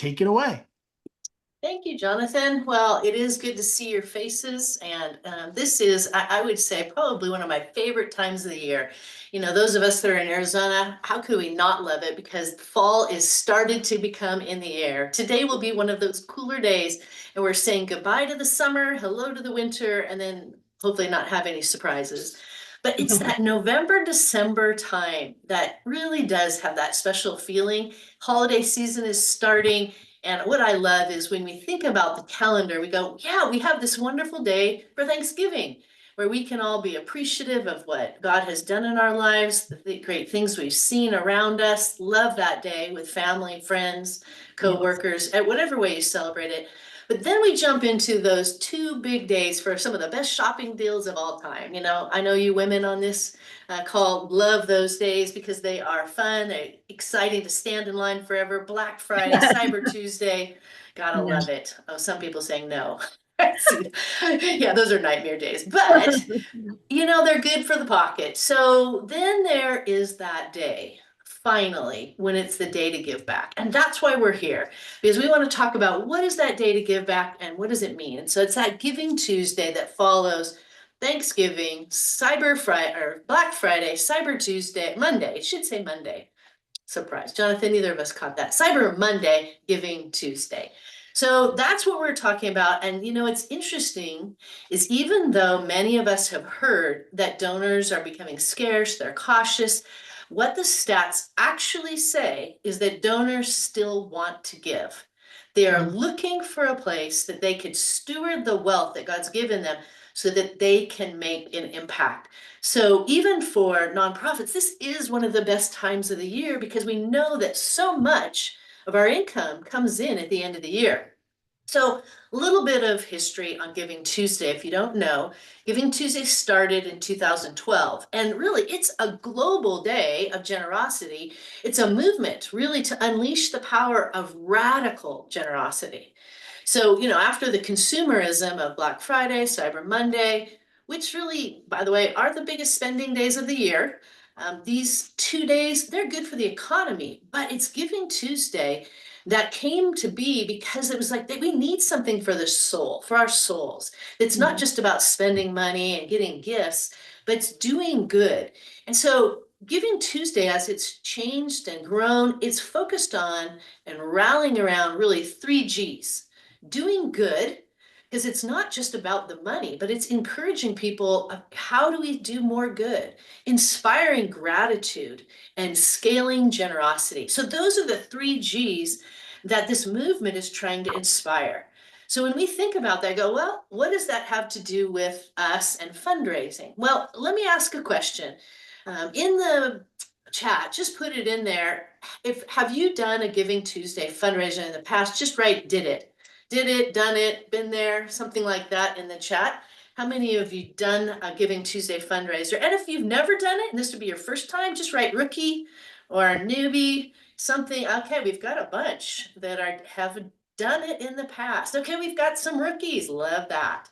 take it away. Thank you, Jonathan. Well, it is good to see your faces. And this is, I would say, probably one of my favorite times of the year. You know, those of us that are in Arizona, how could we not love it? Because fall is started to become in the air. Today will be one of those cooler days, and we're saying goodbye to the summer, hello to the winter, and then hopefully not have any surprises. But it's that November, December time that really does have that special feeling. Holiday season is starting. And what I love is when we think about the calendar, we go, yeah, we have this wonderful day for Thanksgiving, where we can all be appreciative of what God has done in our lives, the great things we've seen around us. Love that day with family, friends, coworkers, at whatever way you celebrate it. But then we jump into those two big days for some of the best shopping deals of all time. You know, I know you women on this call love those days because they are fun, they're exciting to stand in line forever. Black Friday, Cyber Tuesday, gotta love it. Oh, some people saying no. Yeah, those are nightmare days, but you know, they're good for the pocket. So then there is that day, finally, when it's the day to give back. And that's why we're here, because we want to talk about what is that day to give back and what does it mean? And so it's that Giving Tuesday that follows Thanksgiving, Cyber Friday, or Black Friday, Cyber Tuesday, Monday. It should say Monday. Surprise, Jonathan, neither of us caught that. Cyber Monday, Giving Tuesday. So that's what we're talking about. And you know, it's interesting is even though many of us have heard that donors are becoming scarce, they're cautious, what the stats actually say is that donors still want to give. They are looking for a place that they could steward the wealth that God's given them so that they can make an impact. So even for nonprofits, this is one of the best times of the year because we know that so much of our income comes in at the end of the year. So a little bit of history on Giving Tuesday. If you don't know, Giving Tuesday started in 2012. And really, it's a global day of generosity. It's a movement really to unleash the power of radical generosity. So, you know, after the consumerism of Black Friday, Cyber Monday, which really, by the way, are the biggest spending days of the year. These 2 days, they're good for the economy, but it's Giving Tuesday that came to be because it was like that we need something for the soul, for our souls. It's not just about spending money and getting gifts, but it's doing good. And so Giving Tuesday, as it's changed and grown, it's focused on and rallying around really 3 Gs. Doing good, because it's not just about the money, but it's encouraging people of how do we do more good, inspiring gratitude and scaling generosity. So those are the 3 Gs that this movement is trying to inspire. So when we think about that, I go, well, what does that have to do with us and fundraising? Well, let me ask a question. In the chat, just put it in there. Have you done a Giving Tuesday fundraiser in the past? Just write did it, done it, been there, something like that in the chat. How many of you done a Giving Tuesday fundraiser? And if you've never done it, and this would be your first time, just write rookie or newbie, something. Okay, we've got a bunch that have done it in the past. Okay, we've got some rookies, love that.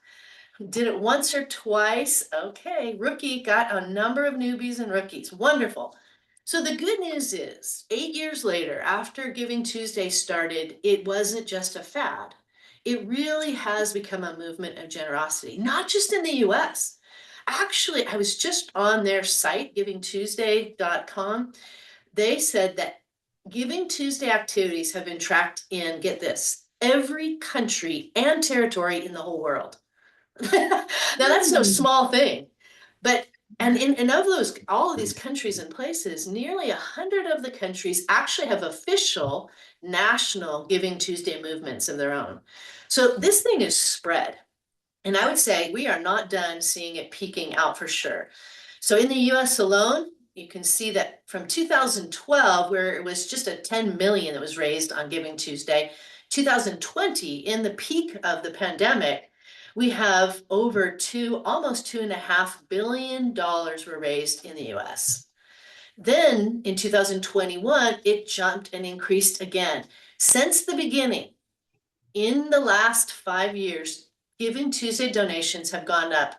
Did it once or twice? Okay, rookie, got a number of newbies and rookies, wonderful. So the good news is 8 years later, after Giving Tuesday started, it wasn't just a fad. It really has become a movement of generosity, not just in the US. Actually, I was just on their site, givingtuesday.com. They said that Giving Tuesday activities have been tracked in, get this, every country and territory in the whole world. Now that's no small thing, but and of those, all of these countries and places, nearly 100 of the countries actually have official national Giving Tuesday movements of their own. So this thing is spread. And I would say we are not done seeing it peaking out for sure. So in the US alone, you can see that from 2012, where it was just a 10 million that was raised on Giving Tuesday, 2020, in the peak of the pandemic, we have over almost $2.5 billion were raised in the US. Then in 2021, it jumped and increased again. Since the beginning, in the last 5 years, Giving Tuesday donations have gone up,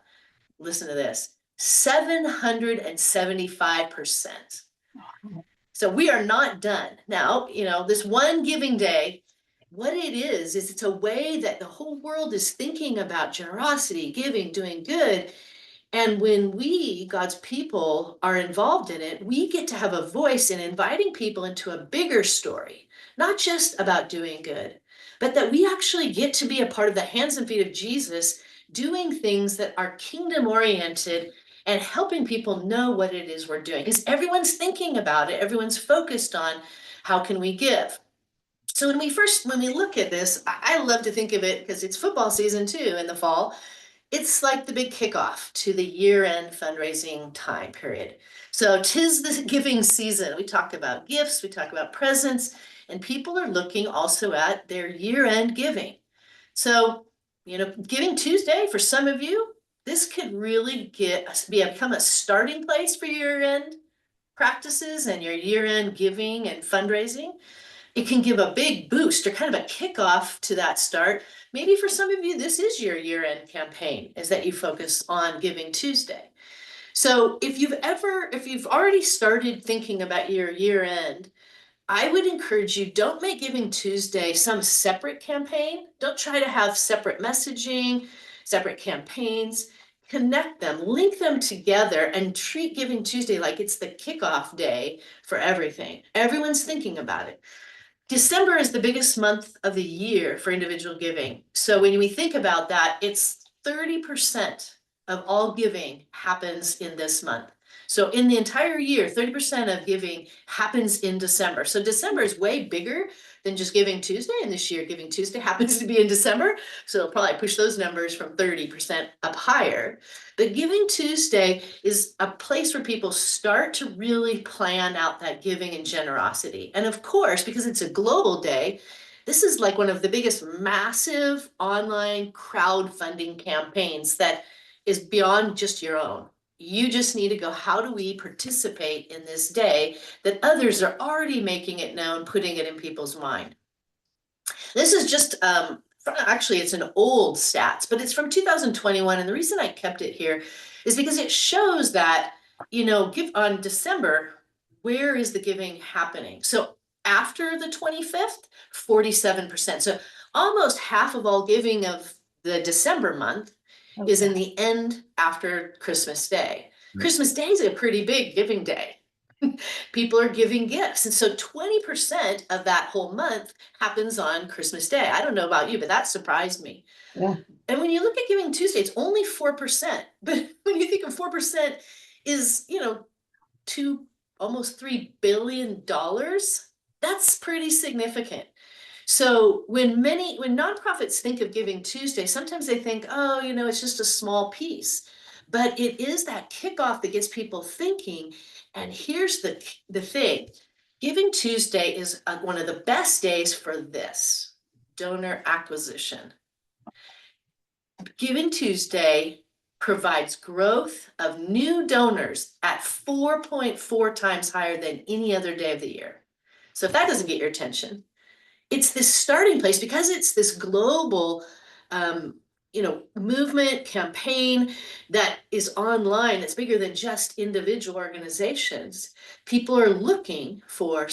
listen to this, 775%. So we are not done. Now, you know, this one giving day what it is it's a way that the whole world is thinking about generosity, giving, doing good. And when we, God's people, are involved in it, we get to have a voice in inviting people into a bigger story, not just about doing good, but that we actually get to be a part of the hands and feet of Jesus, doing things that are kingdom oriented and helping people know what it is we're doing. Because everyone's thinking about it, everyone's focused on how can we give. So when we look at this, I love to think of it because it's football season too in the fall. It's like the big kickoff to the year-end fundraising time period. So 'tis the giving season. We talk about gifts, we talk about presents, and people are looking also at their year-end giving. So, Giving Tuesday for some of you, this could really become a starting place for year-end practices and your year-end giving and fundraising. It can give a big boost or kind of a kickoff to that start. Maybe for some of you, this is your year-end campaign, is that you focus on Giving Tuesday. So if you've already started thinking about your year end, I would encourage you, don't make Giving Tuesday some separate campaign. Don't try to have separate messaging, separate campaigns. Connect them, link them together, and treat Giving Tuesday like it's the kickoff day for everything. Everyone's thinking about it. December is the biggest month of the year for individual giving. So when we think about that, it's 30% of all giving happens in this month. So in the entire year, 30% of giving happens in December. So December is way bigger than just Giving Tuesday. And this year, Giving Tuesday happens to be in December. So it'll probably push those numbers from 30% up higher. But Giving Tuesday is a place where people start to really plan out that giving and generosity. And of course, because it's a global day, this is like one of the biggest massive online crowdfunding campaigns that is beyond just your own. You just need to go, how do we participate in this day that others are already making it known, putting it in people's mind? This is just, actually, it's an old stats, but it's from 2021. And the reason I kept it here is because it shows that, give on December, where is the giving happening? So after the 25th, 47%. So almost half of all giving of the December month is in the end after Christmas Day. Christmas Day is a pretty big giving day. People are giving gifts. And so 20% of that whole month happens on Christmas Day. I don't know about you, but that surprised me. Yeah. And when you look at Giving Tuesday, it's only 4%. But when you think of 4% is, almost $3 billion, that's pretty significant. So when nonprofits think of Giving Tuesday, sometimes they think, oh, it's just a small piece. But it is that kickoff that gets people thinking. And here's the thing. Giving Tuesday is one of the best days for this: donor acquisition. Giving Tuesday provides growth of new donors at 4.4 times higher than any other day of the year. So if that doesn't get your attention, it's this starting place because it's this global, movement campaign that is online. It's bigger than just individual organizations. People are looking for,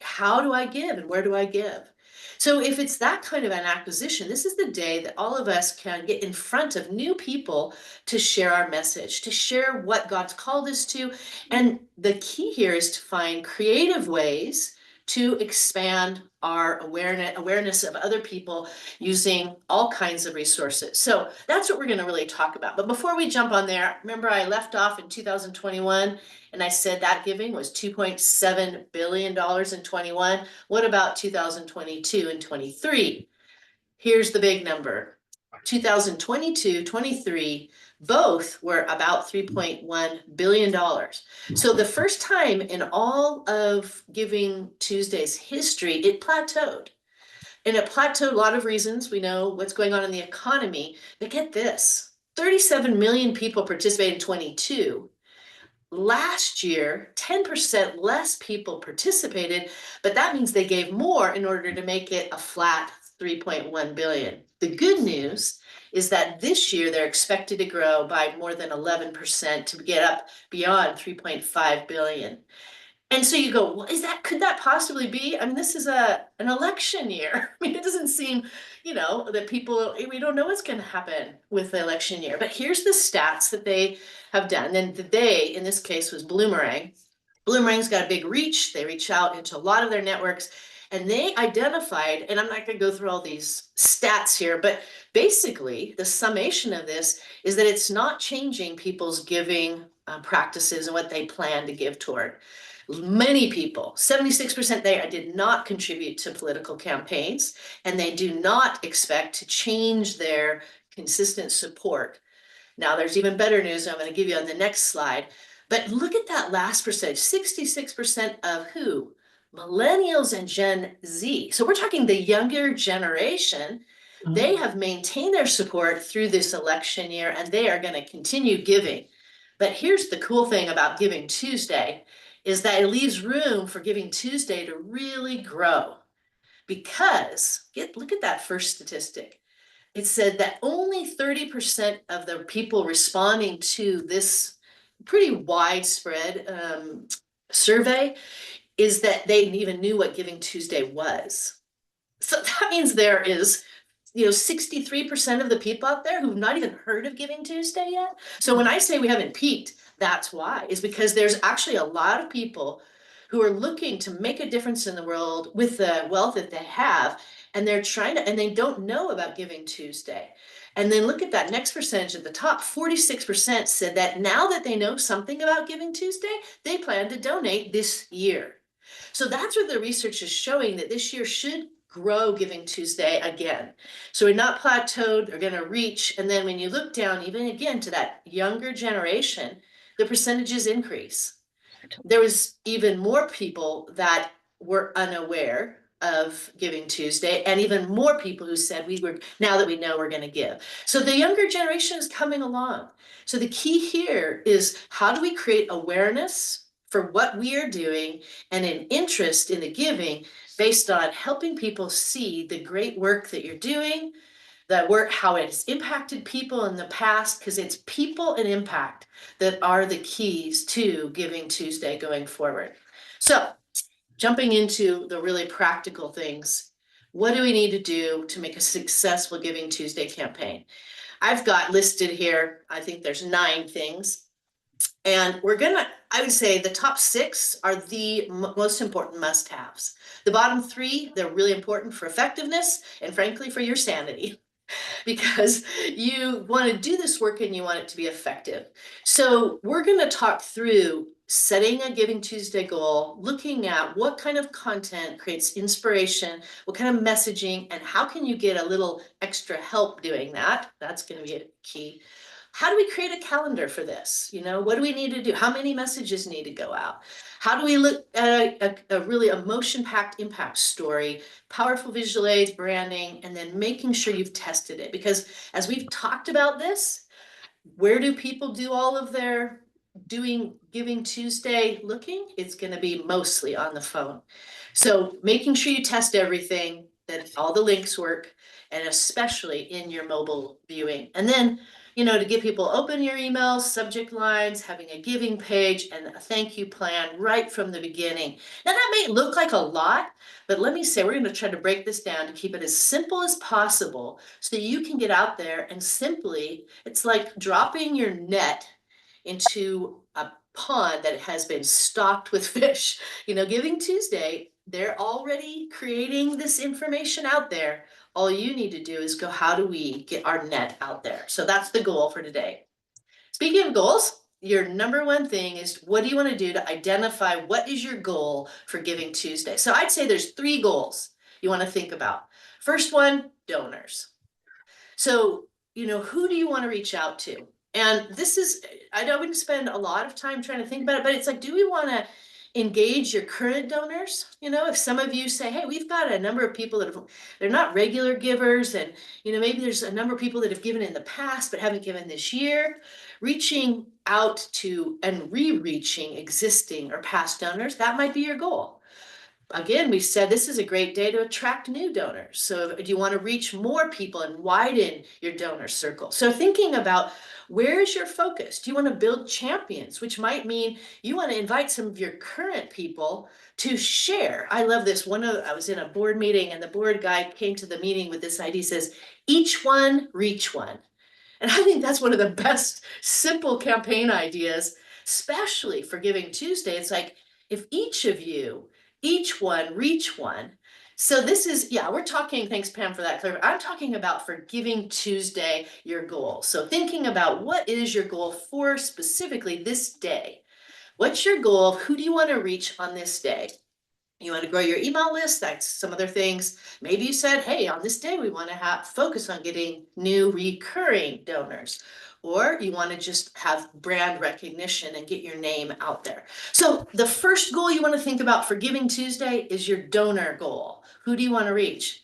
how do I give and where do I give? So if it's that kind of an acquisition, this is the day that all of us can get in front of new people to share our message, to share what God's called us to. And the key here is to find creative ways to expand our awareness of other people using all kinds of resources. So that's what we're going to really talk about. But before we jump on there, remember I left off in 2021 and I said that giving was $2.7 billion in 21. What about 2022 and 23? Here's the big number. 2022, 23, both were about $3.1 billion. So the first time in all of Giving Tuesday's history, it plateaued. And it plateaued, a lot of reasons. We know what's going on in the economy. But get this, 37 million people participated in 22. Last year, 10% less people participated, but that means they gave more in order to make it a flat 3.1 billion. The good news is that this year they're expected to grow by more than 11% to get up beyond 3.5 billion. And so you go, well, could that possibly be? I mean, this is an election year. I mean, it doesn't seem, that we don't know what's going to happen with the election year. But here's the stats that they have done. And the they, in this case, was Bloomerang. Bloomerang's got a big reach. They reach out into a lot of their networks, and they identified, and I'm not going to go through all these stats here, but basically the summation of this is that it's not changing people's giving practices and what they plan to give toward. Many people, 76%, they did not contribute to political campaigns, and they do not expect to change their consistent support. Now, there's even better news I'm going to give you on the next slide. But look at that last percentage, 66% of who? Millennials and Gen Z. So we're talking the younger generation. They have maintained their support through this election year, and they are going to continue giving. But here's the cool thing about Giving Tuesday is that it leaves room for Giving Tuesday to really grow. Because, look at that first statistic. It said that only 30% of the people responding to this pretty widespread survey is that they even knew what Giving Tuesday was. So that means there is 63% of the people out there who've not even heard of Giving Tuesday yet. So when I say we haven't peaked, that's why, is because there's actually a lot of people who are looking to make a difference in the world with the wealth that they have, and they're trying to, and they don't know about Giving Tuesday. And then look at that next percentage at the top, 46% said that now that they know something about Giving Tuesday, they plan to donate this year. So that's what the research is showing, that this year should grow Giving Tuesday again. So we're not plateaued, they're going to reach. And then when you look down, even again to that younger generation, the percentages increase. There was even more people that were unaware of Giving Tuesday, and even more people who said now that we know, we're going to give. So the younger generation is coming along. So the key here is, how do we create awareness for what we are doing and an interest in the giving based on helping people see the great work that you're doing, the work, how it has impacted people in the past, because it's people and impact that are the keys to Giving Tuesday going forward. So jumping into the really practical things, what do we need to do to make a successful Giving Tuesday campaign? I've got listed here, I think there's 9 things. And I would say the top 6 are the most important must-haves. The bottom 3, they're really important for effectiveness and frankly for your sanity, because you want to do this work and you want it to be effective. So we're going to talk through setting a Giving Tuesday goal, looking at what kind of content creates inspiration, what kind of messaging, and how can you get a little extra help doing that. That's going to be a key. How do we create a calendar for this? What do we need to do? How many messages need to go out? How do we look at a really emotion-packed impact story, powerful visual aids, branding, and then making sure you've tested it? Because as we've talked about this, where do people do all of their Giving Tuesday looking? It's going to be mostly on the phone. So making sure you test everything, that all the links work, and especially in your mobile viewing. And then to get people open your emails, subject lines, having a giving page, and a thank you plan right from the beginning. Now that may look like a lot, but let me say, we're going to try to break this down to keep it as simple as possible so you can get out there and simply, it's like dropping your net into a pond that has been stocked with fish. Giving Tuesday, they're already creating this information out there. All you need to do is go, how do we get our net out there? So that's the goal for today. Speaking of goals, your number 1 thing is, what do you want to do to identify what is your goal for Giving Tuesday? So I'd say there's 3 goals you want to think about. First one, donors. So, who do you want to reach out to? And this is, I wouldn't spend a lot of time trying to think about it, but it's like, do we want to engage your current donors? If some of you say, hey, we've got a number of people they're not regular givers, and maybe there's a number of people that have given in the past but haven't given this year, reaching out to and re-reaching existing or past donors, that might be your goal. Again, we said this is a great day to attract new donors. So do you want to reach more people and widen your donor circle? So thinking about where is your focus? Do you want to build champions, which might mean you want to invite some of your current people to share? I love this. I was in a board meeting and the board guy came to the meeting with this idea. He says, each one, reach one. And I think that's one of the best simple campaign ideas, especially for Giving Tuesday. It's like, if each of you, each one, reach one. So this is, yeah, we're talking, thanks Pam for that clarity. I'm talking about for Giving Tuesday, your goal. So thinking about what is your goal for specifically this day? What's your goal? Who do you want to reach on this day? You want to grow your email list, that's some other things. Maybe you said, hey, on this day, we want to focus on getting new recurring donors. Or you want to just have brand recognition and get your name out there. So the first goal you want to think about for Giving Tuesday is your donor goal. Who do you want to reach?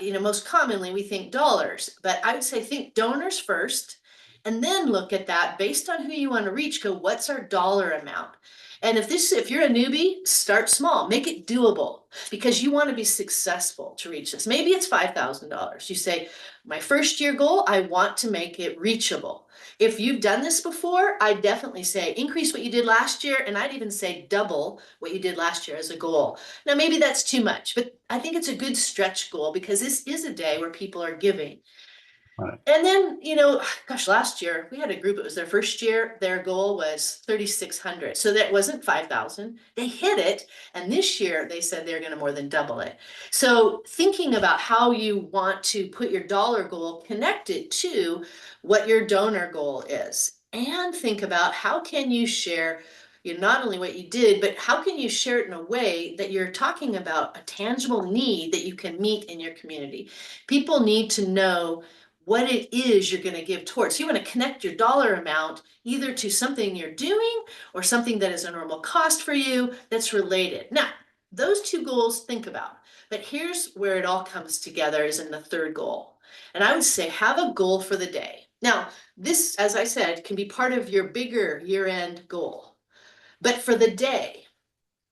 Most commonly we think dollars, but I would say think donors first, and then look at that based on who you want to reach. Go, what's our dollar amount? And if you're a newbie, start small, make it doable because you want to be successful to reach this. Maybe it's $5,000. You say, my first year goal, I want to make it reachable. If you've done this before, I definitely say increase what you did last year. And I'd even say double what you did last year as a goal. Now, maybe that's too much, but I think it's a good stretch goal because this is a day where people are giving. Right. And then, gosh, last year we had a group, it was their first year, their goal was 3,600. So that wasn't 5,000. They hit it. And this year they said they're going to more than double it. So thinking about how you want to put your dollar goal connected to what your donor goal is, and think about how can you share not only what you did, but how can you share it in a way that you're talking about a tangible need that you can meet in your community. People need to know what it is you're going to give towards. You want to connect your dollar amount either to something you're doing or something that is a normal cost for you that's related. Now, those two goals think about, but here's where it all comes together is in the third goal. And I would say have a goal for the day. Now, this, as I said, can be part of your bigger year-end goal. But for the day,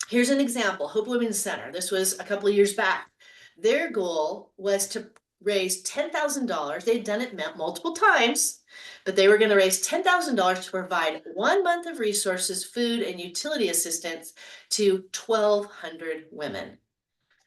here's an example, Hope Women's Center. This was a couple of years back. Their goal was to raise $10,000. They'd done it multiple times, but they were going to raise $10,000 to provide 1 month of resources, food, and utility assistance to 1,200 women.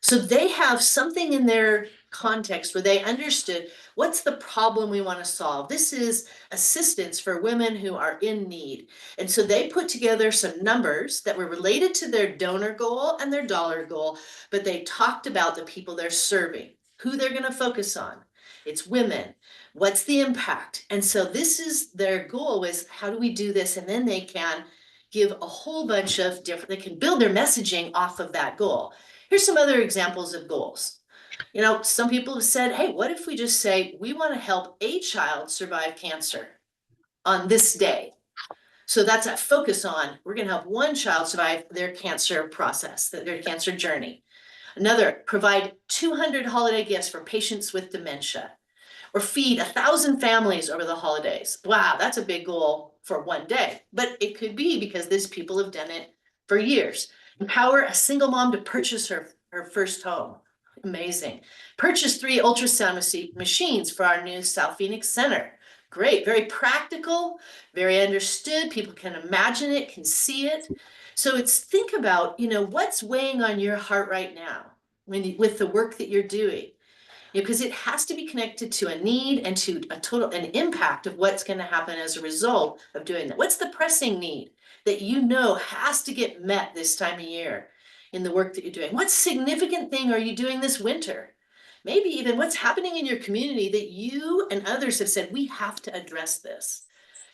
So they have something in their context where they understood what's the problem we want to solve. This is assistance for women who are in need. And so they put together some numbers that were related to their donor goal and their dollar goal, but they talked about the people they're serving, who they're going to focus on. It's women. What's the impact? And so this is their goal is how do we do this? And then they can give a whole bunch of they can build their messaging off of that goal. Here's some other examples of goals. Some people have said, hey, what if we just say, we want to help a child survive cancer on this day? So that's a focus on, we're going to help one child survive their cancer process, their cancer journey. Another, provide 200 holiday gifts for patients with dementia, or feed 1,000 families over the holidays. Wow, that's a big goal for one day, but it could be because these people have done it for years. Empower a single mom to purchase her first home. Amazing. Purchase 3 ultrasound machines for our new South Phoenix Center. Great, very practical, very understood. People can imagine it, can see it. So it's think about, what's weighing on your heart right now with the work that you're doing. Because it has to be connected to a need and to an impact of what's going to happen as a result of doing that. What's the pressing need that has to get met this time of year in the work that you're doing? What significant thing are you doing this winter? Maybe even what's happening in your community that you and others have said, we have to address this.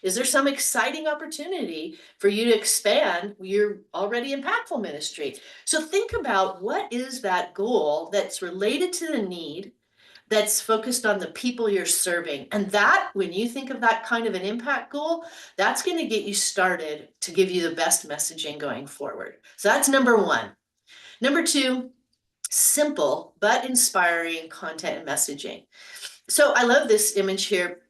Is there some exciting opportunity for you to expand your already impactful ministry? So think about what is that goal that's related to the need, that's focused on the people you're serving. And that, when you think of that kind of an impact goal, that's going to get you started to give you the best messaging going forward. So that's number 1. Number 2, simple but inspiring content and messaging. So I love this image here.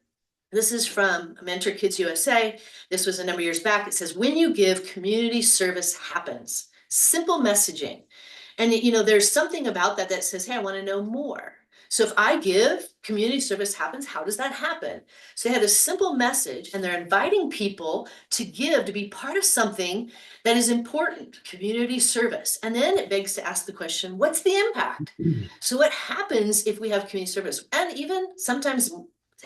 This is from Mentor Kids USA. This was a number of years back. It says, when you give, community service happens. Simple messaging. And there's something about that that says, hey, I want to know more. So if I give, community service happens. How does that happen? So they have a simple message and they're inviting people to give, to be part of something that is important, community service. And then it begs to ask the question, what's the impact? So what happens if we have community service? And even sometimes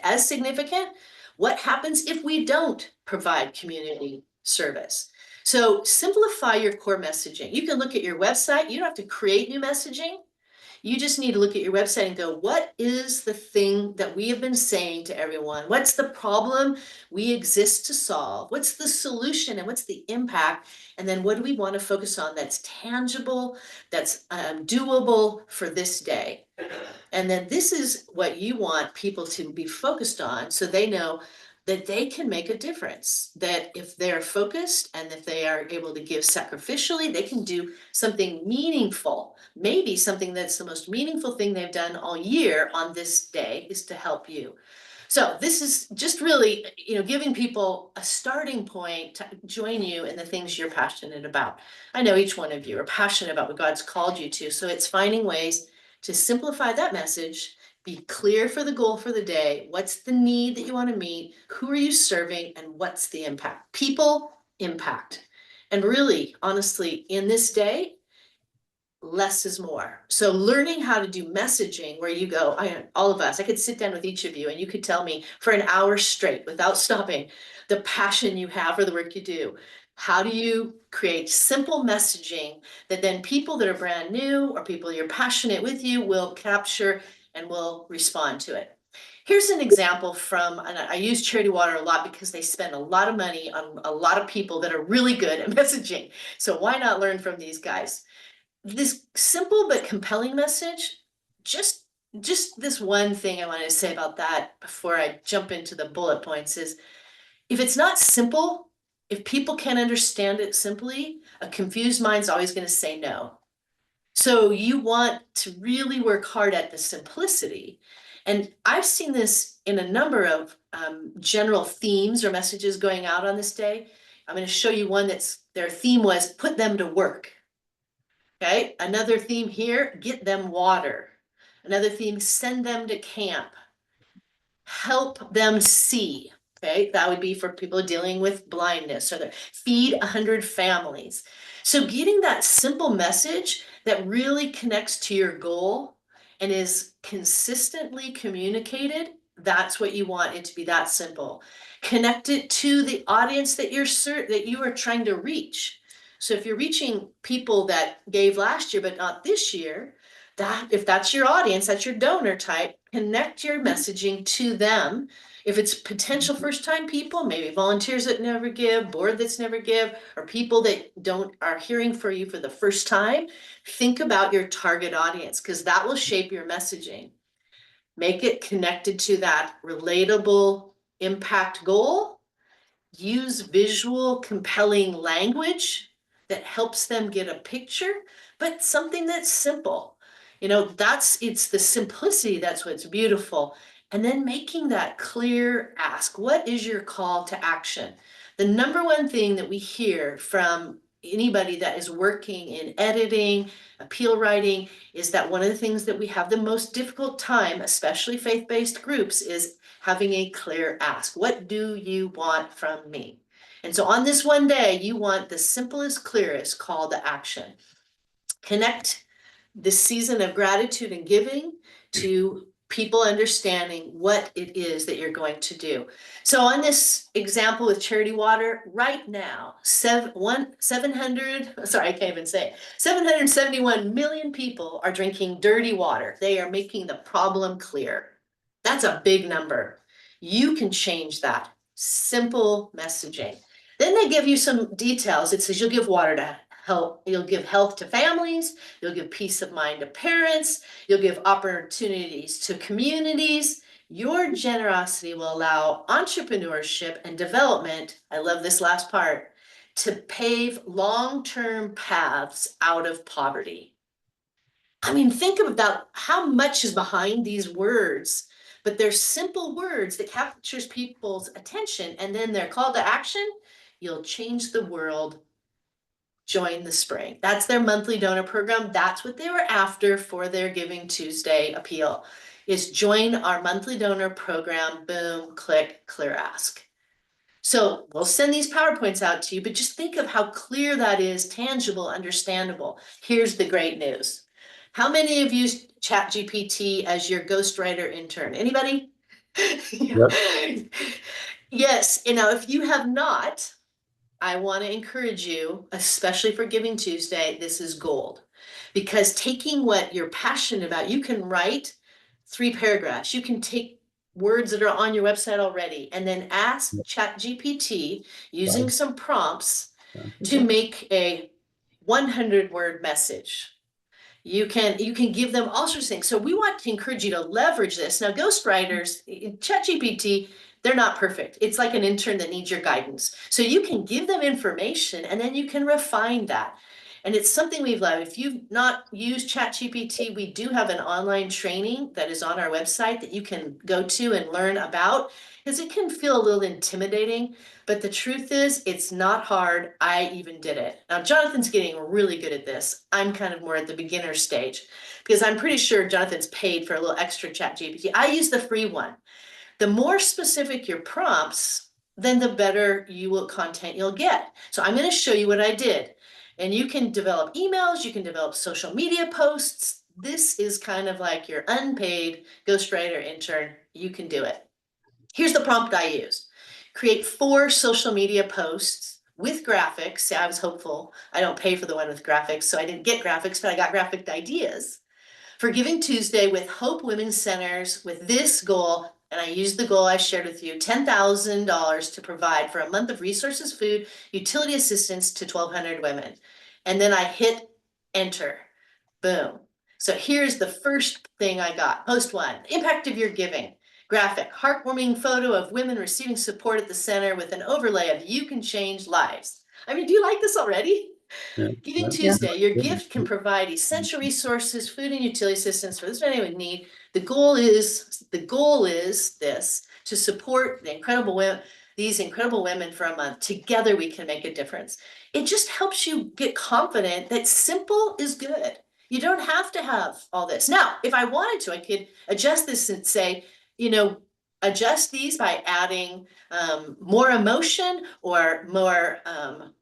as significant, what happens if we don't provide community service? So simplify your core messaging. You can look at your website. You don't have to create new messaging. You just need to look at your website and go, what is the thing that we have been saying to everyone? What's the problem we exist to solve? What's the solution and what's the impact? And then what do we want to focus on that's tangible, that's doable for this day? And then this is what you want people to be focused on so they know that they can make a difference, that if they're focused and if they are able to give sacrificially, they can do something meaningful. Maybe something that's the most meaningful thing they've done all year on this day is to help you. So this is just really, giving people a starting point to join you in the things you're passionate about. I know each one of you are passionate about what God's called you to, so it's finding ways to simplify that message, be clear for the goal for the day. What's the need that you want to meet? Who are you serving? And what's the impact? People, impact. And really, honestly, in this day, less is more. So learning how to do messaging where you go, all of us, I could sit down with each of you and you could tell me for an hour straight without stopping the passion you have for the work you do. How do you create simple messaging that then people that are brand new or people you're passionate with you will capture and will respond to it? Here's an example from, and I use Charity Water a lot because they spend a lot of money on a lot of people that are really good at messaging. So why not learn from these guys? This simple but compelling message, just this one thing I wanted to say about that before I jump into the bullet points is, if it's not simple, if people can't understand it simply, a confused mind's always going to say no. So you want to really work hard at the simplicity. And I've seen this in a number of general themes or messages going out on this day. I'm going to show you one that's, their theme was put them to work. Okay, another theme here, get them water. Another theme, send them to camp. Help them see. Okay, that would be for people dealing with blindness, or feed 100 families. So getting that simple message that really connects to your goal and is consistently communicated, that's what you want it to be, that simple. Connect it to the audience that you are trying to reach. So if you're reaching people that gave last year but not this year, that if that's your audience, that's your donor type, connect your messaging to them. If it's potential first-time people, maybe volunteers that never give, board that's never give, or people that are hearing for you for the first time, think about your target audience, because that will shape your messaging. Make it connected to that relatable impact goal. Use visual, compelling language that helps them get a picture, but something that's simple. It's the simplicity that's what's beautiful. And then making that clear ask, what is your call to action? The number one thing that we hear from anybody that is working in editing, appeal writing, is that one of the things that we have the most difficult time, especially faith-based groups, is having a clear ask. What do you want from me? And so on this one day, you want the simplest, clearest call to action. Connect this season of gratitude and giving to people understanding what it is that you're going to do. So on this example with Charity Water, right now, 771 million people are drinking dirty water. They are making the problem clear. That's a big number. You can change that. Simple messaging. Then they give you some details. It says you'll give water to help, you'll give health to families, you'll give peace of mind to parents, you'll give opportunities to communities. Your generosity will allow entrepreneurship and development, I love this last part, to pave long-term paths out of poverty. I mean, think about how much is behind these words, but they're simple words that captures people's attention, and then their call to action, you'll change the world join the spring. That's their monthly donor program. That's what they were after for their Giving Tuesday appeal, is join our monthly donor program. Boom, click, clear ask. So we'll send these PowerPoints out to you, but just think of how clear that is, tangible, understandable. Here's the great news. How many of you ChatGPT as your ghostwriter intern? Anybody? Yep. Yes, if you have not, I want to encourage you, especially for Giving Tuesday, this is gold. Because taking what you're passionate about, you can write 3 paragraphs. You can take words that are on your website already and then ask ChatGPT using Right. some prompts to Yeah. make a 100-word message. You can give them all sorts of things. So we want to encourage you to leverage this. Now, ghostwriters, ChatGPT, they're not perfect. It's like an intern that needs your guidance. So you can give them information and then you can refine that. And it's something we've loved. If you've not used ChatGPT, we do have an online training that is on our website that you can go to and learn about, because it can feel a little intimidating. But the truth is, it's not hard. I even did it. Now, Jonathan's getting really good at this. I'm kind of more at the beginner stage because I'm pretty sure Jonathan's paid for a little extra ChatGPT. I use the free one. The more specific your prompts, then the better content you'll get. So I'm going to show you what I did. And you can develop emails, you can develop social media posts. This is kind of like your unpaid ghostwriter intern. You can do it. Here's the prompt I used. Create 4 social media posts with graphics. See, I was hopeful. I don't pay for the one with graphics, so I didn't get graphics, but I got graphic ideas for Giving Tuesday with Hope Women's Centers with this goal. And I used the goal I shared with you, $10,000 to provide for a month of resources, food, utility assistance to 1,200 women. And then I hit enter. Boom. So here's the first thing I got. Post 1, impact of your giving. Graphic, heartwarming photo of women receiving support at the center with an overlay of you can change lives. I mean, do you like this already? Yeah. Giving Yeah. Tuesday, your gift can provide essential resources, food and utility assistance for this many would need. The goal is this, to support these incredible women for a month. Together we can make a difference. It just helps you get confident that simple is good. You don't have to have all this. Now, if I wanted to, I could adjust this and say, adjust these by adding more emotion or more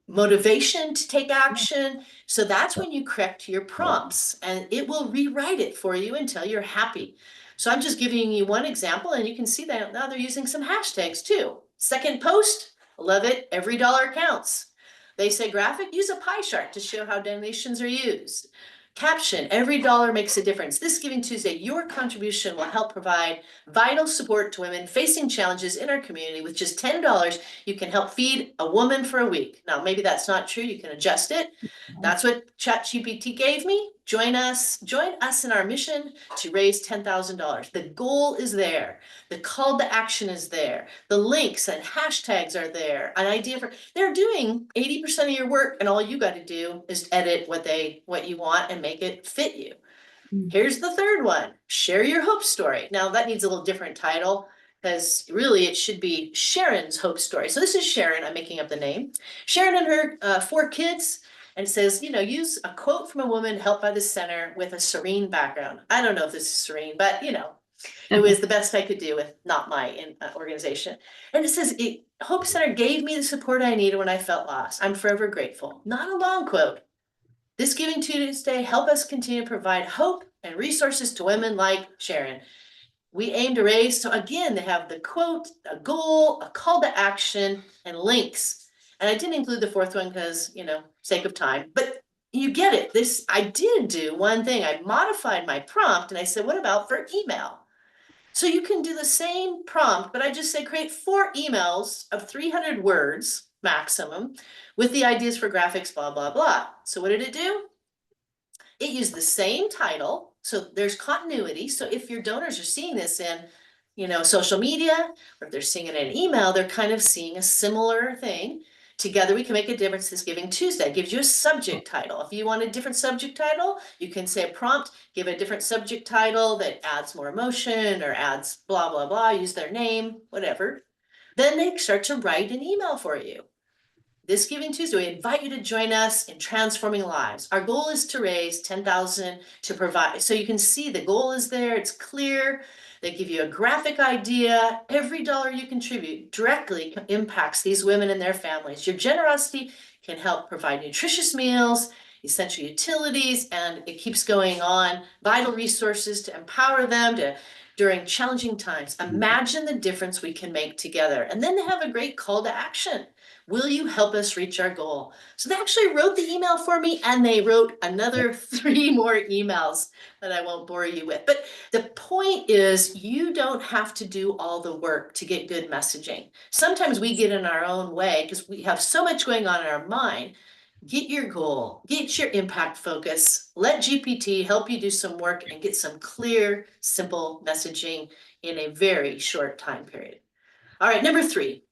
motivation to take action. So that's when you correct your prompts and it will rewrite it for you until you're happy. So I'm just giving you one example and you can see that now they're using some hashtags too. Second post, love it, every dollar counts. They say graphic, use a pie chart to show how donations are used. Caption, every dollar makes a difference. This Giving Tuesday, your contribution will help provide vital support to women facing challenges in our community. With just $10, you can help feed a woman for a week. Now, maybe that's not true. You can adjust it. That's what ChatGPT gave me. Join us in our mission to raise $10,000. The goal is there. The call to action is there. The links and hashtags are there. An idea they're doing 80% of your work, and all you got to do is edit what you want and make it fit you. Here's the third one, share your hope story. Now that needs a little different title because really it should be Sharon's hope story. So this is Sharon, I'm making up the name. Sharon and her 4 kids, and it says, use a quote from a woman helped by the center with a serene background. I don't know if this is serene, but it was the best I could do with not my organization. And it says, Hope Center gave me the support I needed when I felt lost. I'm forever grateful. Not a long quote. This Giving Tuesday, help us continue to provide hope and resources to women like Sharon. We aim to raise, so again, they have the quote, a goal, a call to action, and links. And I didn't include the 4th one because, sake of time, but you get it. I did do one thing. I modified my prompt and I said, what about for email? So you can do the same prompt, but I just say create 4 emails of 300 words maximum with the ideas for graphics, blah, blah, blah. So what did it do? It used the same title. So there's continuity. So if your donors are seeing this in, social media, or if they're seeing it in an email, they're kind of seeing a similar thing. Together we can make a difference. This Giving Tuesday gives you a subject title. If you want a different subject title, you can say a prompt, give a different subject title that adds more emotion or adds blah, blah, blah, use their name, whatever. Then they start to write an email for you. this Giving Tuesday, we invite you to join us in transforming lives. Our goal is to raise 10,000 to provide. So you can see the goal is there. It's clear. They give you a graphic idea. Every dollar you contribute directly impacts these women and their families. Your generosity can help provide nutritious meals, essential utilities, and it keeps going on. Vital resources to empower them during challenging times. Imagine the difference we can make together. And then they have a great call to action. Will you help us reach our goal? So they actually wrote the email for me, and they wrote another 3 more emails that I won't bore you with. But the point is, you don't have to do all the work to get good messaging. Sometimes we get in our own way because we have so much going on in our mind. Get your goal, get your impact focus, let GPT help you do some work and get some clear, simple messaging in a very short time period. All right, number 3.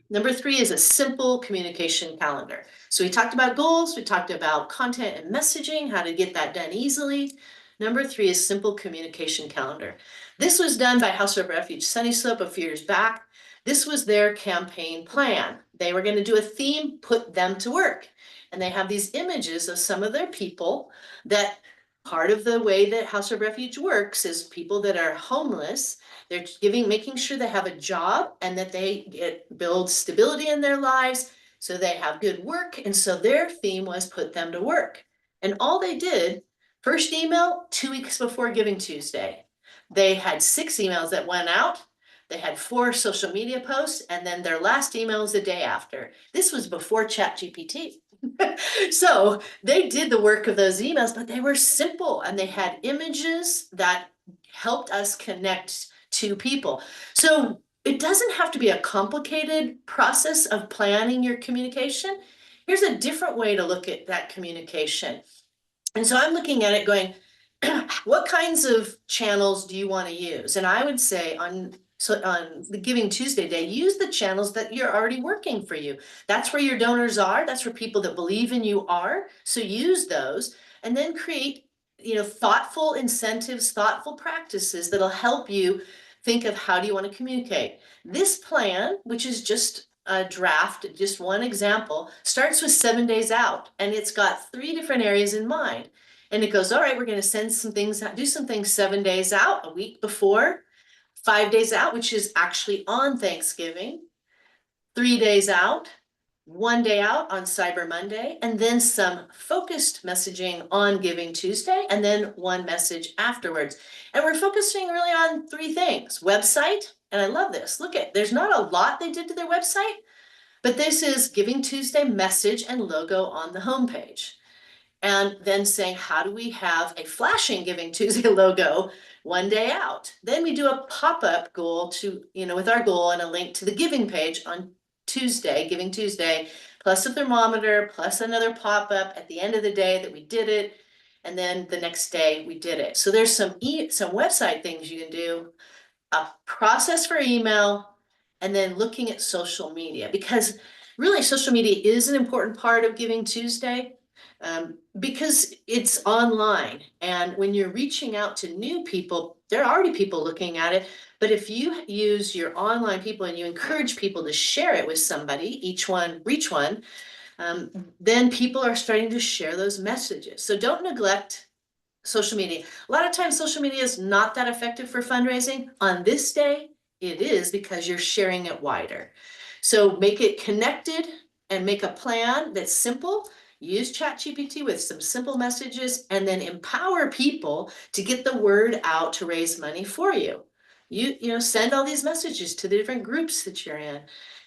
Number 3 is a simple communication calendar. So we talked about goals, we talked about content and messaging, how to get that done easily. Number 3 is simple communication calendar. This was done by House of Refuge Sunnyslope a few years back. This was their campaign plan. They were going to do a theme, put them to work. And they have these images of some of their people that part of the way that House of Refuge works is people that are homeless. They're making sure they have a job and that they build stability in their lives so they have good work. And so their theme was put them to work. And all they did, first email 2 weeks before Giving Tuesday. They had 6 emails that went out. They had 4 social media posts, and then their last email was the day after. This was before ChatGPT. So they did the work of those emails, but they were simple and they had images that helped us connect to people. So it doesn't have to be a complicated process of planning your communication. Here's a different way to look at that communication. And so I'm looking at it going, what kinds of channels do you want to use? And I would say on the Giving Tuesday day, use the channels that you're already working for you. That's where your donors are. That's where people that believe in you are. So use those and then create, thoughtful incentives, thoughtful practices that'll help you think of how do you want to communicate. This plan, which is just a draft, just one example, starts with 7 days out, and it's got 3 different areas in mind. And it goes, all right, we're going to send some things out, do some things 7 days out, a week before, 5 days out, which is actually on Thanksgiving, 3 days out, 1 day out on Cyber Monday, and then some focused messaging on Giving Tuesday, and then 1 message afterwards. And we're focusing really on 3 things. Website, and I love this. Look at, there's not a lot they did to their website, but this is Giving Tuesday message and logo on the homepage. And then saying, how do we have a flashing Giving Tuesday logo 1 day out? Then we do a pop-up goal to, with our goal and a link to the giving page on Tuesday, Giving Tuesday, plus a thermometer, plus another pop-up at the end of the day that we did it. And then the next day we did it. So there's some website things you can do, a process for email, and then looking at social media, because really social media is an important part of Giving Tuesday. Because it's online, and when you're reaching out to new people, there are already people looking at it. But if you use your online people and you encourage people to share it with somebody, each one reach one, then people are starting to share those messages. So don't neglect social media. A lot of times social media is not that effective for fundraising. On this day, it is, because you're sharing it wider. So make it connected and make a plan that's simple. Use ChatGPT with some simple messages, and then empower people to get the word out to raise money for you. Send all these messages to the different groups that you're in.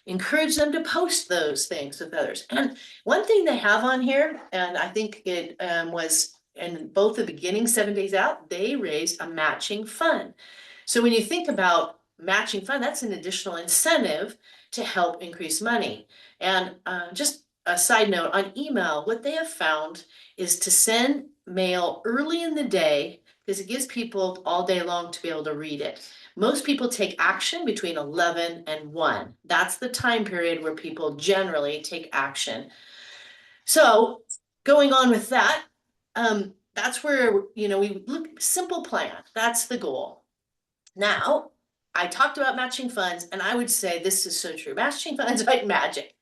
Encourage them to post those things with others. And one thing they have on here, and I think it was in both the beginning 7 days out, they raised a matching fund. So when you think about matching fund, that's an additional incentive to help increase money. And just a side note on email, what they have found is to send mail early in the day, because it gives people all day long to be able to read it. Most people take action between 11 and 1. That's the time period where people generally take action. So going on with that, that's where, we look, simple plan. That's the goal. Now, I talked about matching funds, and I would say this is so true. Matching funds like magic.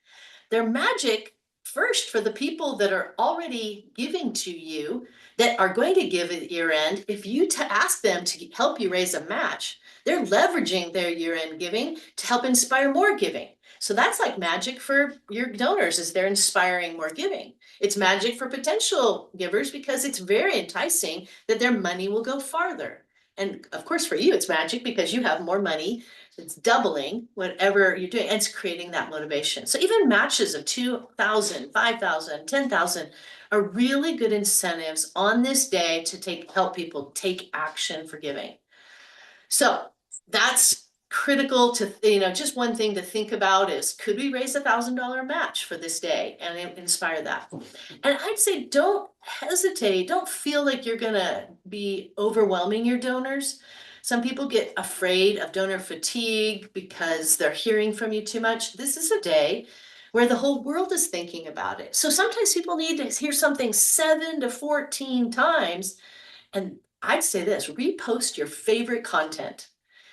They're magic first, for the people that are already giving to you, that are going to give at year end, if you ask them to help you raise a match, they're leveraging their year end giving to help inspire more giving. So that's like magic for your donors, is they're inspiring more giving. It's magic for potential givers because it's very enticing that their money will go farther. And of course, for you, it's magic because you have more money. It's doubling whatever you're doing, and it's creating that motivation. So even matches of 2,000, 5,000, 10,000 are really good incentives on this day to help people take action for giving. So that's critical to, just one thing to think about is, could we raise $1,000 match for this day and inspire that? And I'd say, don't hesitate, don't feel like you're gonna be overwhelming your donors. Some people get afraid of donor fatigue because they're hearing from you too much. This is a day where the whole world is thinking about it. So sometimes people need to hear something 7 to 14 times. And I'd say this, repost your favorite content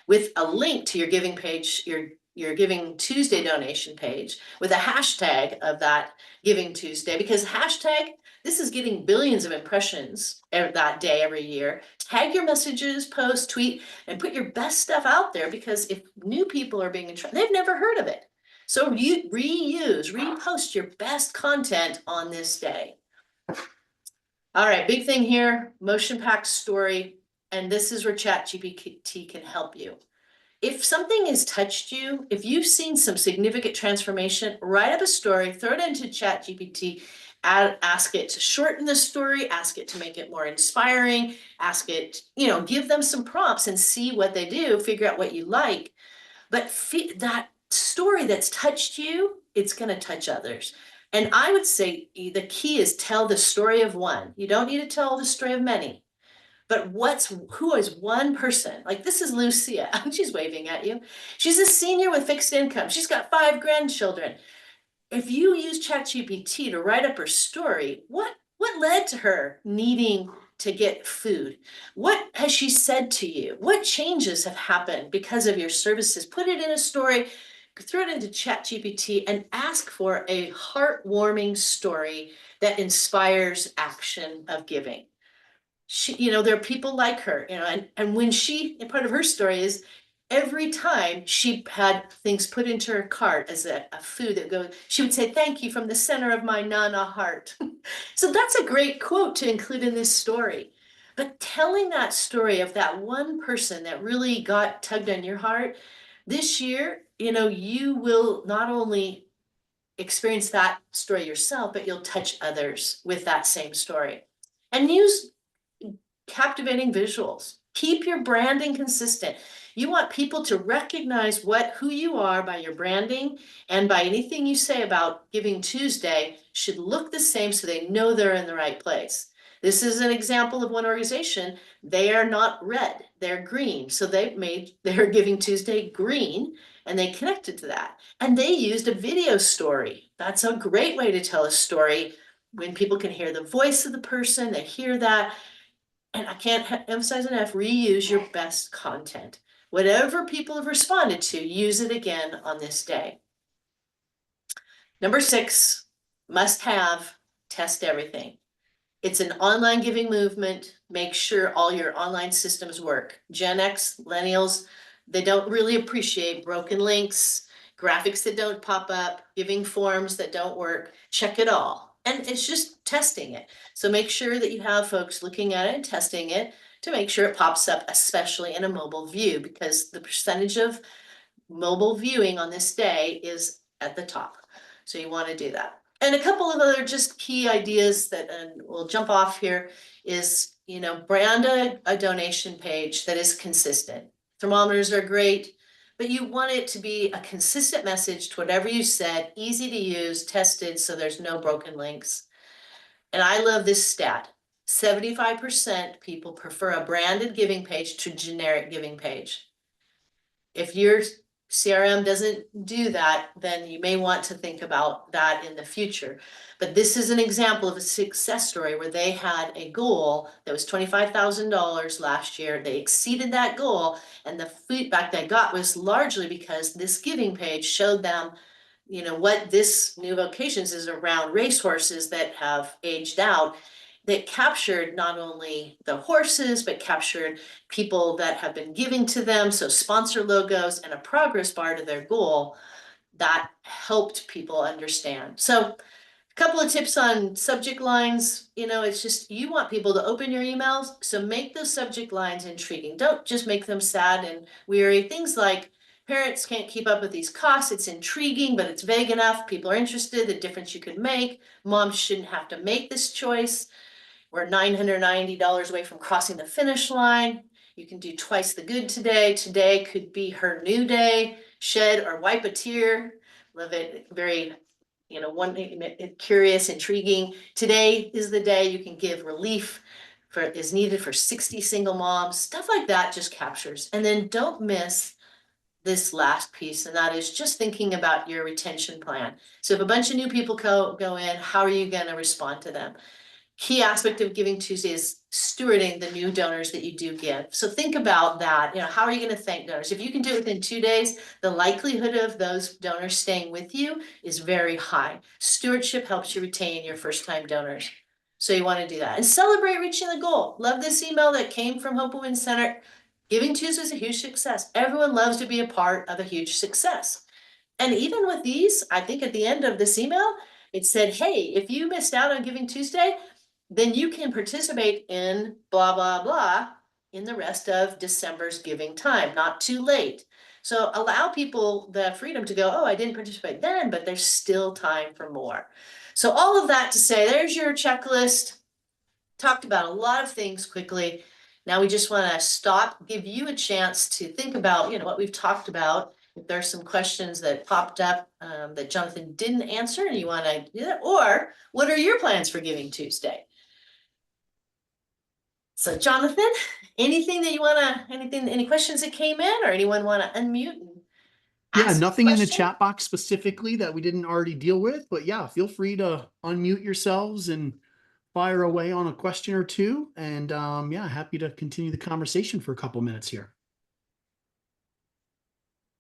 with a link to your giving page, your Giving Tuesday donation page, with a hashtag of that Giving Tuesday, because hashtag, this is getting billions of impressions that day every year. Tag your messages, post, tweet, and put your best stuff out there, because if new people are being attracted, they've never heard of it. So you repost your best content on this day. All right, big thing here, motion packed story, and this is where ChatGPT can help you. If something has touched you, if you've seen some significant transformation, write up a story, throw it into ChatGPT, ask it to shorten the story, ask it to make it more inspiring, ask it, give them some prompts and see what they do, figure out what you like. But that story that's touched you, it's gonna touch others. And I would say the key is tell the story of one. You don't need to tell the story of many. But who is one person? Like, this is Lucia, she's waving at you. She's a senior with fixed income. She's got 5 grandchildren. If you use ChatGPT to write up her story, what led to her needing to get food? What has she said to you? What changes have happened because of your services? Put it in a story, throw it into ChatGPT, and ask for a heartwarming story that inspires action of giving. There are people like her, and when part of her story is, every time she had things put into her cart as a food that goes, she would say, "Thank you from the center of my Nana heart." So that's a great quote to include in this story. But telling that story of that one person that really got tugged on your heart this year, you will not only experience that story yourself, but you'll touch others with that same story. And use captivating visuals. Keep your branding consistent. You want people to recognize who you are by your branding, and by anything you say about Giving Tuesday should look the same so they know they're in the right place. This is an example of one organization. They are not red, they're green. So they made their Giving Tuesday green, and they connected to that. And they used a video story. That's a great way to tell a story when people can hear the voice of the person, they hear that. And I can't emphasize enough, reuse your best content. Whatever people have responded to, use it again on this day. Number 6, must have, test everything. It's an online giving movement. Make sure all your online systems work. Gen X, millennials, they don't really appreciate broken links, graphics that don't pop up, giving forms that don't work. Check it all. And it's just testing it. So make sure that you have folks looking at it and testing it to make sure it pops up, especially in a mobile view, because the percentage of mobile viewing on this day is at the top. So you want to do that. And a couple of other just key ideas that, and we'll jump off here, is, brand a donation page that is consistent. Thermometers are great, but you want it to be a consistent message to whatever you said, easy to use, tested, so there's no broken links. And I love this stat. 75% people prefer a branded giving page to generic giving page. If your CRM doesn't do that, then you may want to think about that in the future. But this is an example of a success story where they had a goal that was $25,000 last year. They exceeded that goal, and the feedback they got was largely because this giving page showed them what this new vocations is around racehorses that have aged out, that captured not only the horses, but captured people that have been giving to them. So sponsor logos and a progress bar to their goal that helped people understand. So a couple of tips on subject lines. It's just you want people to open your emails, so make those subject lines intriguing. Don't just make them sad and weary. Things like parents can't keep up with these costs. It's intriguing, but it's vague enough. People are interested, the difference you could make. Moms shouldn't have to make this choice. We're $990 away from crossing the finish line. You can do twice the good today. Today could be her new day. Shed or wipe a tear. Love it. Very one curious, intriguing. Today is the day you can give relief is needed for 60 single moms. Stuff like that just captures. And then don't miss this last piece, and that is just thinking about your retention plan. So if a bunch of new people go in, how are you going to respond to them? Key aspect of Giving Tuesday is stewarding the new donors that you do give. So think about that. How are you going to thank donors? If you can do it within 2 days, the likelihood of those donors staying with you is very high. Stewardship helps you retain your first-time donors. So you want to do that and celebrate reaching the goal. Love this email that came from Hope Women's Center. Giving Tuesday is a huge success. Everyone loves to be a part of a huge success. And even with these, I think at the end of this email, it said, hey, if you missed out on Giving Tuesday, then you can participate in blah, blah, blah in the rest of December's giving time, not too late. So allow people the freedom to go, oh, I didn't participate then, but there's still time for more. So all of that to say, there's your checklist. Talked about a lot of things quickly. Now we just want to stop, give you a chance to think about, what we've talked about. If there's some questions that popped up that Jonathan didn't answer and you want to do that, or what are your plans for Giving Tuesday? So Jonathan, any questions that came in, or anyone want to unmute and Yeah, ask nothing in the question? chat box specifically that we didn't already deal with, but yeah, feel free to unmute yourselves and fire away on a question or two. And yeah, happy to continue the conversation for a couple minutes here.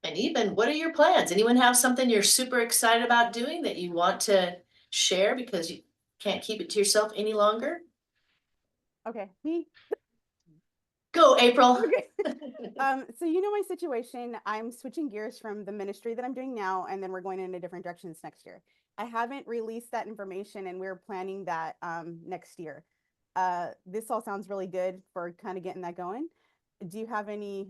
And even, what are your plans? Anyone have something you're super excited about doing that you want to share because you can't keep it to yourself any longer? Okay, me. Go, April. Okay. So my situation, I'm switching gears from the ministry that I'm doing now, and then we're going in a different directions next year. I haven't released that information, and we're planning that next year. This all sounds really good for kind of getting that going. Do you have any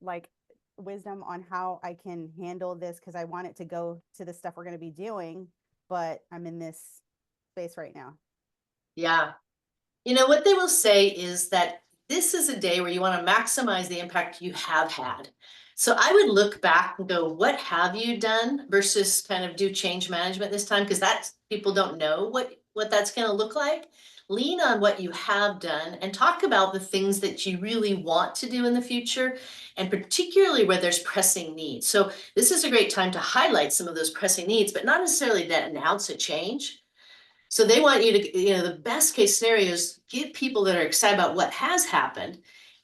like wisdom on how I can handle this? Because I want it to go to the stuff we're going to be doing, but I'm in this space right now. Yeah. What they will say is that this is a day where you want to maximize the impact you have had. So I would look back and go, what have you done versus kind of do change management this time? Because that's, people don't know what that's going to look like. Lean on what you have done and talk about the things that you really want to do in the future, and particularly where there's pressing needs. So this is a great time to highlight some of those pressing needs, but not necessarily to announce a change. So they want you to, the best case scenario is get people that are excited about what has happened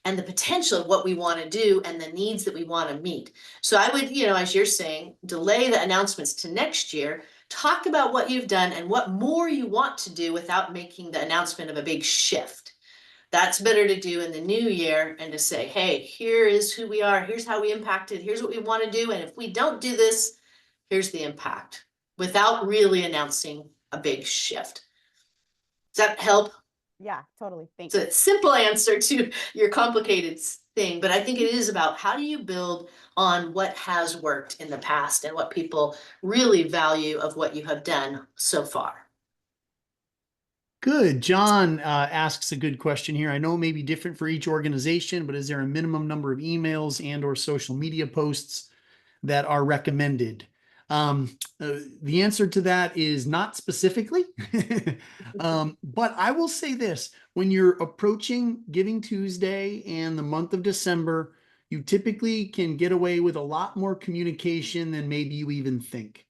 and the potential of what we want to do and the needs that we want to meet. So I would, as you're saying, delay the announcements to next year, talk about what you've done and what more you want to do without making the announcement of a big shift. That's better to do in the new year and to say, hey, here is who we are. Here's how we impacted. Here's what we want to do. And if we don't do this, here's the impact, without really announcing a big shift. Does that help? Yeah, totally. Thanks. It's a simple answer to your complicated thing, but I think it is about how do you build on what has worked in the past and what people really value of what you have done so far. Good. John asks a good question here. I know it may be different for each organization, but is there a minimum number of emails and or social media posts that are recommended? The answer to that is not specifically, but I will say this: when you're approaching Giving Tuesday and the month of December, you typically can get away with a lot more communication than maybe you even think.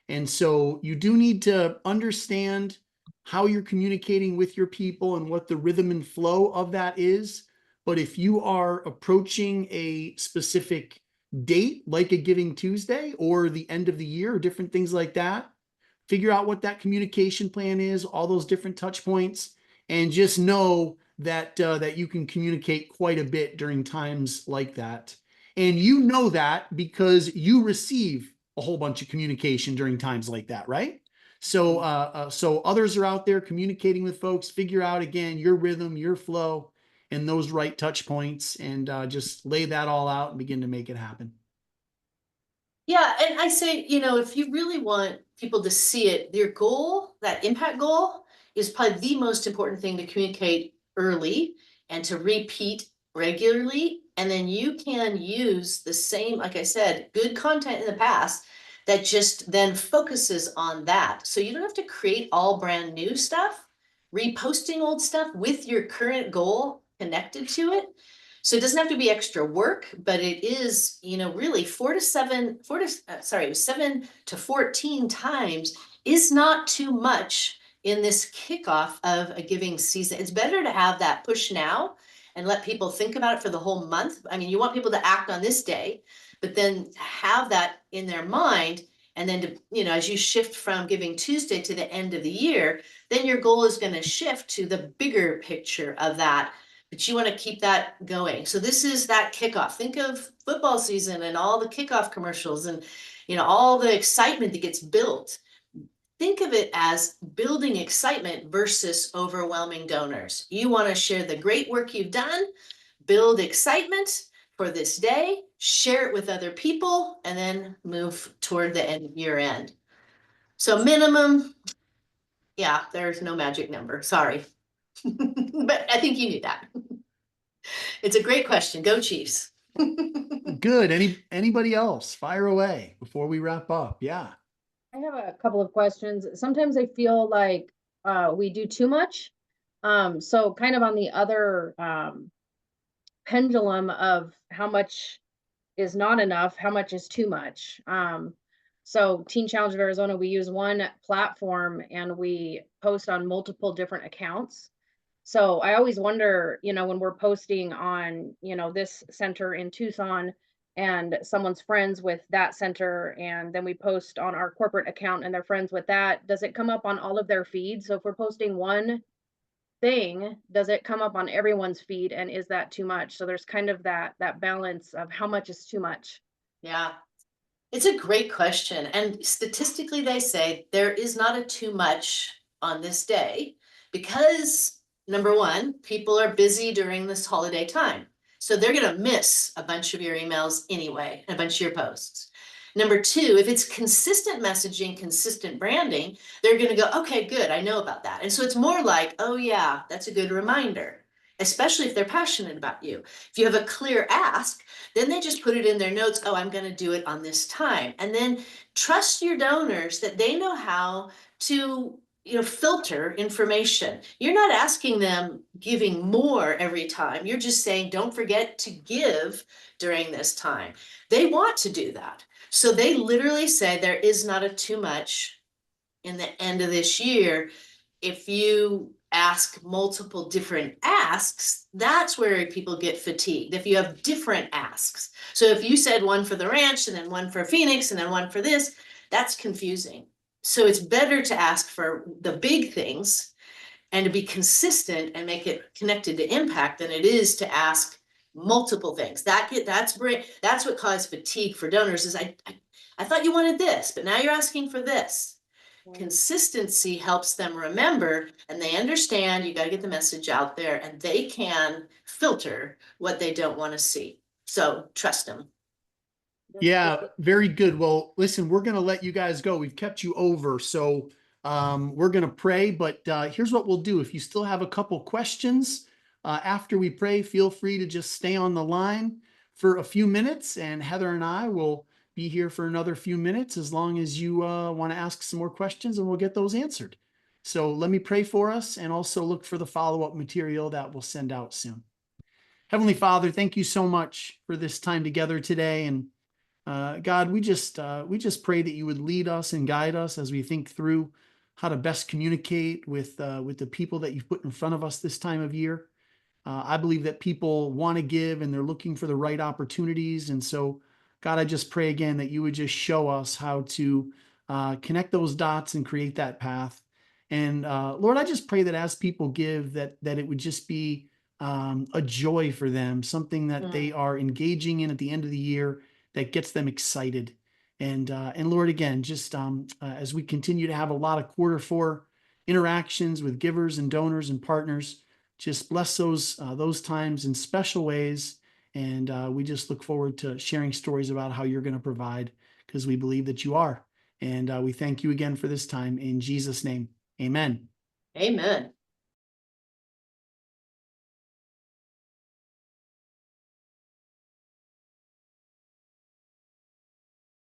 And so you do need to understand how you're communicating with your people and what the rhythm and flow of that is. But if you are approaching a specific date, like a Giving Tuesday or the end of the year, or different things like that. Figure out what that communication plan is, all those different touch points, and just know that that you can communicate quite a bit during times like that. And you know that because you receive a whole bunch of communication during times like that, right? So so others are out there communicating with folks. Figure out again your rhythm, your flow, and those right touch points, and just lay that all out and begin to make it happen. Yeah, and I say, you know, if you really want people to see it, your goal, that impact goal, is probably the most important thing to communicate early and to repeat regularly. And then you can use the same, like I said, good content in the past that just then focuses on that. So you don't have to create all brand new stuff, reposting old stuff with your current goal connected to it. So it doesn't have to be extra work, but it is, you know, really 7 to 14 times is not too much in this kickoff of a giving season. It's better to have that push now and let people think about it for the whole month. I mean, you want people to act on this day, but then have that in their mind. And then to, you know, as you shift from Giving Tuesday to the end of the year, then your goal is going to shift to the bigger picture of that. But you want to keep that going. So this is that kickoff. Think of football season and all the kickoff commercials and, you know, all the excitement that gets built. Think of it as building excitement versus overwhelming donors. You want to share the great work you've done, build excitement for this day, share it with other people, and then move toward the end of year end. So minimum, yeah, there's no magic number. Sorry. But I think you knew that. It's a great question. Go Chiefs. Good. Anybody else? Fire away before we wrap up. Yeah. I have a couple of questions. Sometimes I feel like we do too much. So kind of on the other pendulum of how much is not enough, how much is too much. So Teen Challenge of Arizona, we use one platform and we post on multiple different accounts. So I always wonder, you know, when we're posting on, you know, this center in Tucson and someone's friends with that center, and then we post on our corporate account and they're friends with that, does it come up on all of their feeds? So if we're posting one thing, does it come up on everyone's feed, and is that too much? So there's kind of that balance of how much is too much. Yeah, it's a great question. And statistically, they say there is not a too much on this day because number one, people are busy during this holiday time. So they're going to miss a bunch of your emails anyway, and a bunch of your posts. Number two, if it's consistent messaging, consistent branding, they're going to go, okay, good, I know about that. And so it's more like, oh yeah, that's a good reminder, especially if they're passionate about you. If you have a clear ask, then they just put it in their notes, oh, I'm going to do it on this time. And then trust your donors that they know how to, you know, filter information. You're not asking them giving more every time. You're just saying, don't forget to give during this time. They want to do that. So they literally say there is not a too much in the end of this year. If you ask multiple different asks, that's where people get fatigued. If you have different asks. So if you said one for the ranch and then one for Phoenix and then one for this, that's confusing. So it's better to ask for the big things and to be consistent and make it connected to impact than it is to ask multiple things. That's what caused fatigue for donors is I thought you wanted this, but now you're asking for this. Consistency helps them remember and they understand you got to get the message out there and they can filter what they don't want to see. So trust them. Yeah, very good. Well, listen, we're going to let you guys go. We've kept you over. So we're going to pray, but here's what we'll do. If you still have a couple questions after we pray, feel free to just stay on the line for a few minutes, and Heather and I will be here for another few minutes as long as you want to ask some more questions, and we'll get those answered. So let me pray for us and also look for the follow-up material that we'll send out soon. Heavenly Father, thank you so much for this time together today. And God, we just pray that you would lead us and guide us as we think through how to best communicate with the people that you've put in front of us this time of year. I believe that people want to give and they're looking for the right opportunities. And so God, I just pray again that you would just show us how to connect those dots and create that path. And Lord, I just pray that as people give, that it would just be a joy for them, something that they are engaging in at the end of the year that gets them excited. And Lord, again, just as we continue to have a lot of Q4 interactions with givers and donors and partners, just bless those times in special ways. And we just look forward to sharing stories about how you're going to provide, because we believe that you are. And we thank you again for this time in Jesus' name. Amen. Amen.